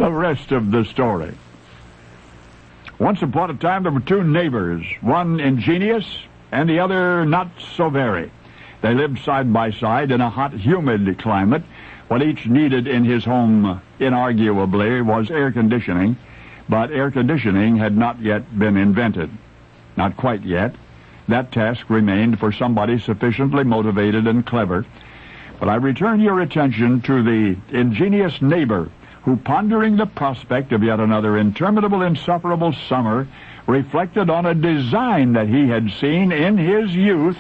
The rest of the story. Once upon a time, there were two neighbors, one ingenious and the other not so very. They lived side by side in a hot, humid climate. What each needed in his home, inarguably, was air conditioning, but air conditioning had not yet been invented. Not quite yet. That task remained for somebody sufficiently motivated and clever. But I return your attention to the ingenious neighbor who, pondering the prospect of yet another interminable, insufferable summer, reflected on a design that he had seen in his youth,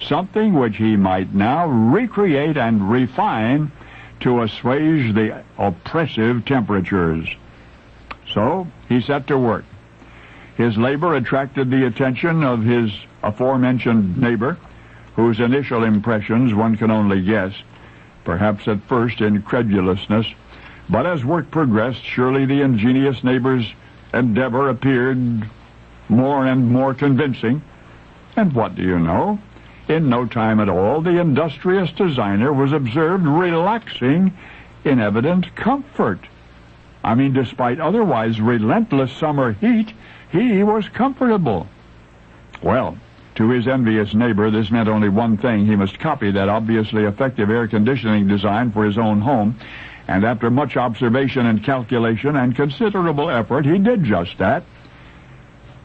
something which he might now recreate and refine to assuage the oppressive temperatures. So he set to work. His labor attracted the attention of his aforementioned neighbor, whose initial impressions one can only guess, perhaps at first incredulousness. But as work progressed, surely the ingenious neighbor's endeavor appeared more and more convincing. And what do you know? In no time at all, the industrious designer was observed relaxing in evident comfort. I mean, despite otherwise relentless summer heat, he was comfortable. Well, to his envious neighbor, this meant only one thing. He must copy that obviously effective air conditioning design for his own home. And after much observation and calculation and considerable effort, he did just that.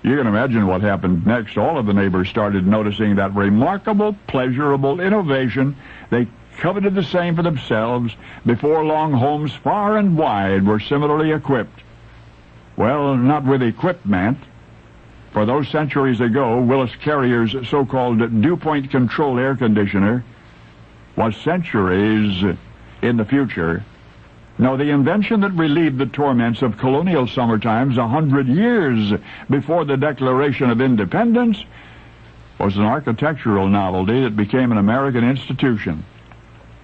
You can imagine what happened next. All of the neighbors started noticing that remarkable, pleasurable innovation. They coveted the same for themselves. Before long, homes far and wide were similarly equipped. Well, not with equipment. For those centuries ago, Willis Carrier's so-called dew-point control air conditioner was centuries in the future. No, the invention that relieved the torments of colonial summer times 100 years before the Declaration of Independence was an architectural novelty that became an American institution.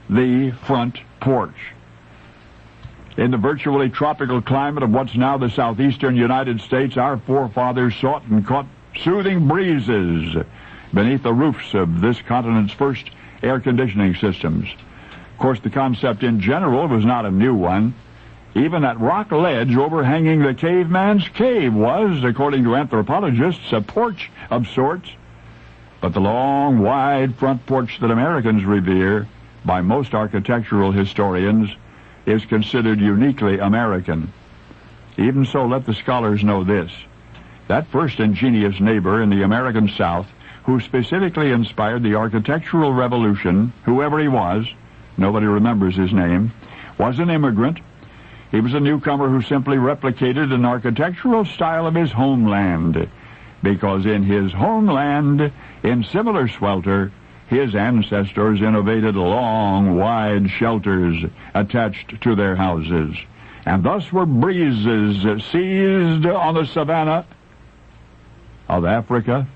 The front porch. In the virtually tropical climate of what's now the southeastern United States, our forefathers sought and caught soothing breezes beneath the roofs of this continent's first air conditioning systems. Of course, the concept in general was not a new one. Even that rock ledge overhanging the caveman's cave was, according to anthropologists, a porch of sorts. But the long, wide front porch that Americans revere, by most architectural historians, is considered uniquely American. Even so, let the scholars know this. That first ingenious neighbor in the American South, who specifically inspired the architectural revolution, whoever he was, nobody remembers his name, was an immigrant. He was a newcomer who simply replicated an architectural style of his homeland, because in his homeland, in similar swelter, his ancestors innovated long, wide shelters attached to their houses, and thus were breezes seized on the savanna of Africa,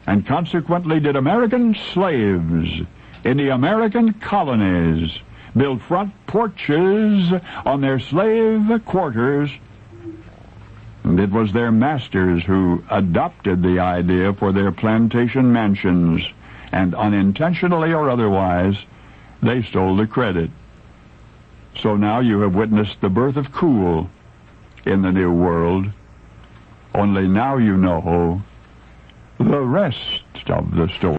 and consequently did American slaves in the American colonies build front porches on their slave quarters. And it was their masters who adopted the idea for their plantation mansions, and unintentionally or otherwise, they stole the credit. So now you have witnessed the birth of cool in the New World. Only now you know the rest of the story.